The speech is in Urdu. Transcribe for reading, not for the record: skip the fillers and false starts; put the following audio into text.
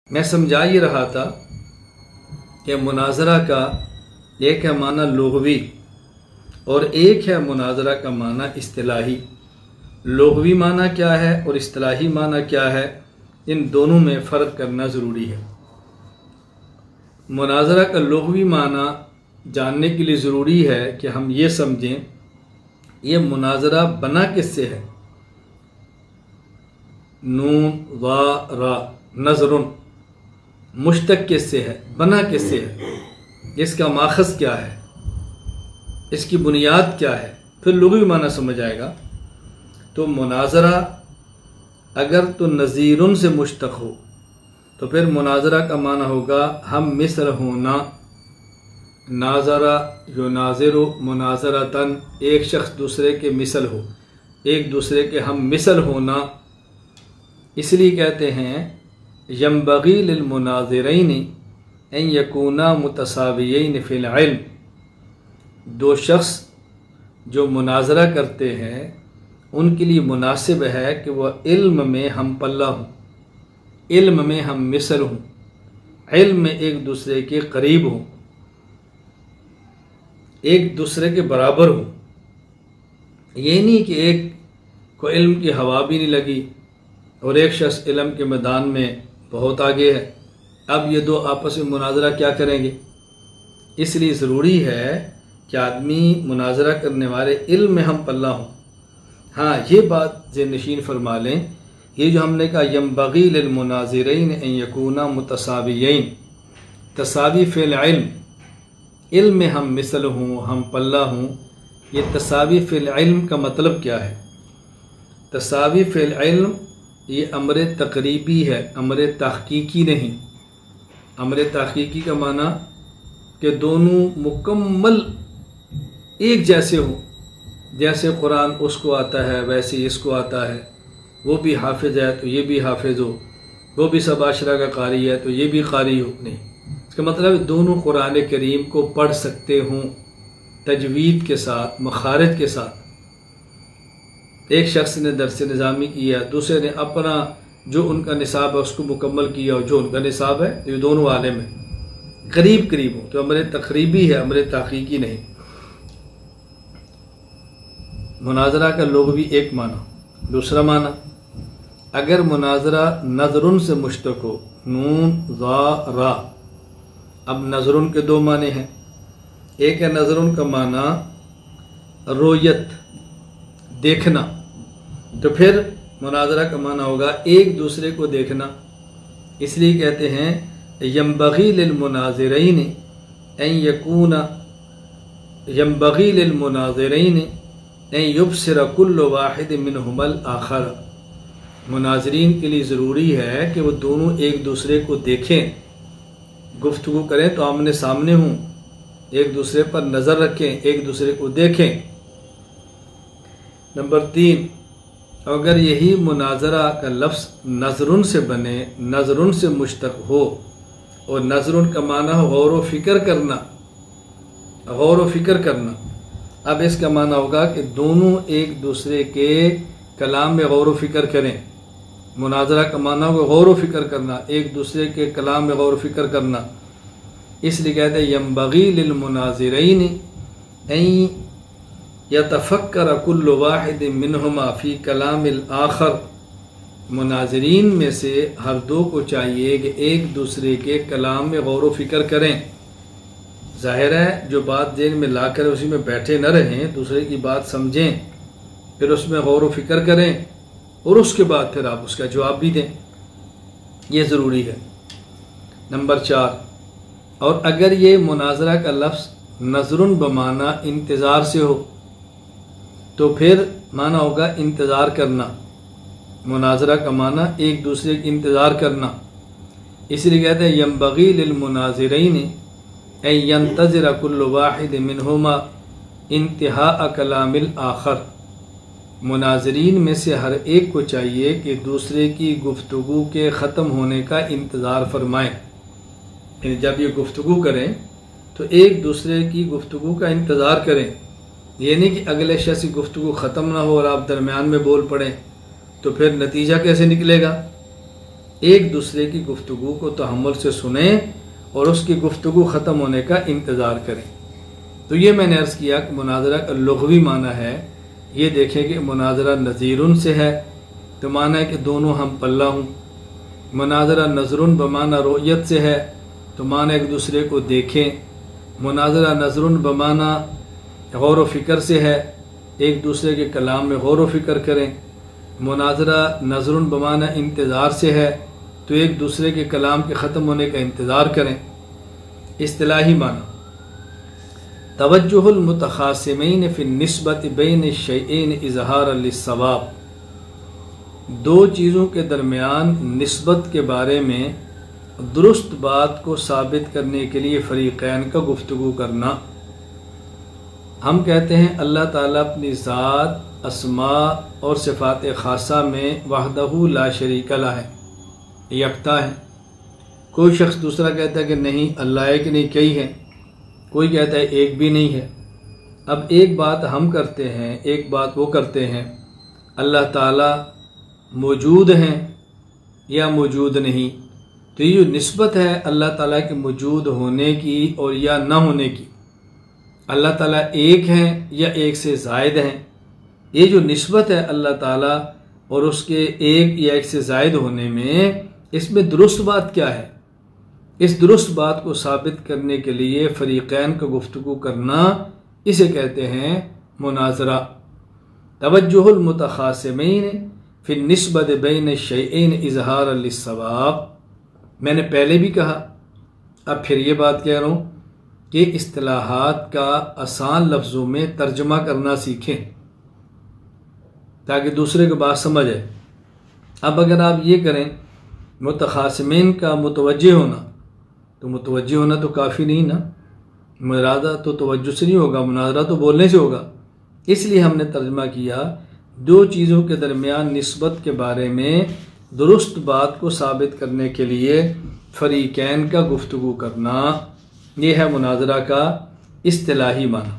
میں سمجھا یہ رہا تھا کہ مناظرہ کا ایک ہے معنی لغوی اور ایک ہے مناظرہ کا معنی اصطلاحی۔ لغوی معنی کیا ہے اور اصطلاحی معنی کیا ہے، ان دونوں میں فرق کرنا ضروری ہے۔ مناظرہ کا لغوی معنی جاننے کے لیے ضروری ہے کہ ہم یہ سمجھیں یہ مناظرہ بنا کس سے ہے۔ نون وا را نظرن مشتق کس سے ہے، بنا کس سے ہے، اس کا ماخذ کیا ہے، اس کی بنیاد کیا ہے، پھر لغوی معنی سمجھ آئے گا۔ تو مناظرہ اگر تو نظیرن سے مشتق ہو تو پھر مناظرہ کا معنی ہوگا ہم مثل ہونا۔ ناظرہ یناظر مناظرتاً، ایک شخص دوسرے کے مثل ہو، ایک دوسرے کے ہم مثل ہونا۔ اس لیے کہتے ہیں ینبغی للمناظرین ان یکونا متساویین فی العلم، دو شخص جو مناظرہ کرتے ہیں ان کے لیے مناسب ہے کہ وہ علم میں ہم پلہ ہوں، علم میں ہم مثل ہوں، علم میں ایک دوسرے کے قریب ہوں، ایک دوسرے کے برابر ہوں۔ یہ نہیں کہ ایک کو علم کی ہوا بھی نہیں لگی اور ایک شخص علم کے میدان میں بہت آگے ہے، اب یہ دو آپس میں مناظرہ کیا کریں گے۔ اس لیے ضروری ہے کہ آدمی مناظرہ کرنے والے علم میں ہم پلہ ہوں۔ ہاں یہ بات ذہن نشین فرما لیں، یہ جو ہم نے کہا ینبغی للمناظرین ان یکونا متساویین، تساوی فی العلم، علم میں ہم مثل ہوں، ہم پلہ ہوں، یہ تساوی فی العلم کا مطلب کیا ہے؟ تساوی فی العلم یہ امر تقریبی ہے، امر تحقیقی نہیں۔ امر تحقیقی کا معنی کہ دونوں مکمل ایک جیسے ہوں، جیسے قرآن اس کو آتا ہے ویسے اس کو آتا ہے، وہ بھی حافظ ہے تو یہ بھی حافظ ہو، وہ بھی سب عشرہ کا قاری ہے تو یہ بھی قاری ہو، نہیں۔ اس کا مطلب دونوں قرآن کریم کو پڑھ سکتے ہوں تجوید کے ساتھ، مخارج کے ساتھ۔ ایک شخص نے درس نظامی کیا، دوسرے نے اپنا جو ان کا نصاب ہے اس کو مکمل کیا، اور جو ان کا نصاب ہے یہ دونوں عالم ہیں، قریب قریب ہوں، تو امر تقریبی ہے، امر تحقیقی نہیں۔ مناظرہ کا لغوی ایک معنی۔ دوسرا معنی اگر مناظرہ نظرن سے مشتق ہو، نون ذا را، اب نظرن کے دو معنی ہیں، ایک ہے نظرن کا معنی رویت، دیکھنا، تو پھر مناظرہ کا معنی ہوگا ایک دوسرے کو دیکھنا۔ اس لیے کہتے ہیں ینبغی للمناظرین ان یکونا، ینبغی للمناظرین ان یبصر کل واحد منہما الآخر، مناظرین کے لیے ضروری ہے کہ وہ دونوں ایک دوسرے کو دیکھیں، گفتگو کریں تو آمنے سامنے ہوں، ایک دوسرے پر نظر رکھیں، ایک دوسرے کو دیکھیں۔ نمبر 3، اگر یہی مناظرہ کا لفظ نظرن سے بنے، نظرن سے مشتق ہو، اور نظرن کا معنی ہو غور و فکر کرنا، غور و فکر کرنا، اب اس کا معنی ہوگا کہ دونوں ایک دوسرے کے کلام میں غور و فکر کریں۔ مناظرہ کا معنی ہوگا غور و فکر کرنا، ایک دوسرے کے کلام میں غور و فکر کرنا۔ اس لیے کہتے ہیں ینبغی للمناظرین ان یتفکر کل واحد منہما فی کلام الآخر، مناظرین میں سے ہر دو کو چاہیے کہ ایک دوسرے کے کلام میں غور و فکر کریں۔ ظاہر ہے جو بات ذہن میں لا کر اسی میں بیٹھے نہ رہیں، دوسرے کی بات سمجھیں، پھر اس میں غور و فکر کریں، اور اس کے بعد پھر آپ اس کا جواب بھی دیں، یہ ضروری ہے۔ نمبر 4، اور اگر یہ مناظرہ کا لفظ نظرن بمعنی انتظار سے ہو تو پھر معنی ہوگا انتظار کرنا۔ مناظرہ کا معنی ایک دوسرے کی انتظار کرنا، اس لیے کہتے ہیں ینبغی للمناظرین ان ینتظر کل واحد منہما انتہاء کلام الآخر، مناظرین میں سے ہر ایک کو چاہیے کہ دوسرے کی گفتگو کے ختم ہونے کا انتظار فرمائیں، یعنی جب یہ گفتگو کریں تو ایک دوسرے کی گفتگو کا انتظار کریں، یہ نہیں کہ اگلے شخص کی گفتگو ختم نہ ہو اور آپ درمیان میں بول پڑیں، تو پھر نتیجہ کیسے نکلے گا؟ ایک دوسرے کی گفتگو کو تحمل سے سنیں اور اس کی گفتگو ختم ہونے کا انتظار کریں۔ تو یہ میں نے عرض کیا کہ مناظرہ کا لغوی معنی ہے، یہ دیکھیں کہ مناظرہ نظیرن سے ہے تو معنی ہے کہ دونوں ہم پلہ ہوں۔ مناظرہ نظرن بمعنی رؤیت سے ہے تو معنی ایک دوسرے کو دیکھیں۔ مناظرہ نظرن بمعنی غور و فکر سے ہے، ایک دوسرے کے کلام میں غور و فکر کریں۔ مناظرہ نظرن بمعنی انتظار سے ہے تو ایک دوسرے کے کلام کے ختم ہونے کا انتظار کریں۔ اصطلاحی معنی توجہ المتخاصمین فی النسبت بین الشیئین اظہارا للصواب، دو چیزوں کے درمیان نسبت کے بارے میں درست بات کو ثابت کرنے کے لیے فریقین کا گفتگو کرنا۔ ہم کہتے ہیں اللہ تعالیٰ اپنی ذات، اسماء اور صفات خاصہ میں وحدہ لا شریک لہ ہے، یکتا ہے۔ کوئی شخص دوسرا کہتا ہے کہ نہیں اللہ ایک نہیں کئی ہے، کوئی کہتا ہے ایک بھی نہیں ہے۔ اب ایک بات ہم کرتے ہیں، ایک بات وہ کرتے ہیں، اللہ تعالیٰ موجود ہیں یا موجود نہیں، تو یہ جو نسبت ہے اللہ تعالیٰ کے موجود ہونے کی اور یا نہ ہونے کی، اللہ تعالیٰ ایک ہیں یا ایک سے زائد ہیں، یہ جو نسبت ہے اللہ تعالیٰ اور اس کے ایک یا ایک سے زائد ہونے میں، اس میں درست بات کیا ہے؟ اس درست بات کو ثابت کرنے کے لیے فریقین کا گفتگو کرنا، اسے کہتے ہیں مناظرہ۔ توجہ المتخاصمین فی النسبت بین الشیئین اظہارا للصواب، میں نے پہلے بھی کہا، اب پھر یہ بات کہہ رہا ہوں کہ اصطلاحات کا آسان لفظوں میں ترجمہ کرنا سیکھیں تاکہ دوسرے کو بات سمجھ آئے۔ اب اگر آپ یہ کریں متخاصمین کا متوجہ ہونا، تو متوجہ ہونا تو کافی نہیں نا، مناظرہ تو توجہ سے نہیں ہوگا، مناظرہ تو بولنے سے ہوگا۔ اس لیے ہم نے ترجمہ کیا دو چیزوں کے درمیان نسبت کے بارے میں درست بات کو ثابت کرنے کے لیے فریقین کا گفتگو کرنا، یہ ہے مناظرہ کا اصطلاحی معنی۔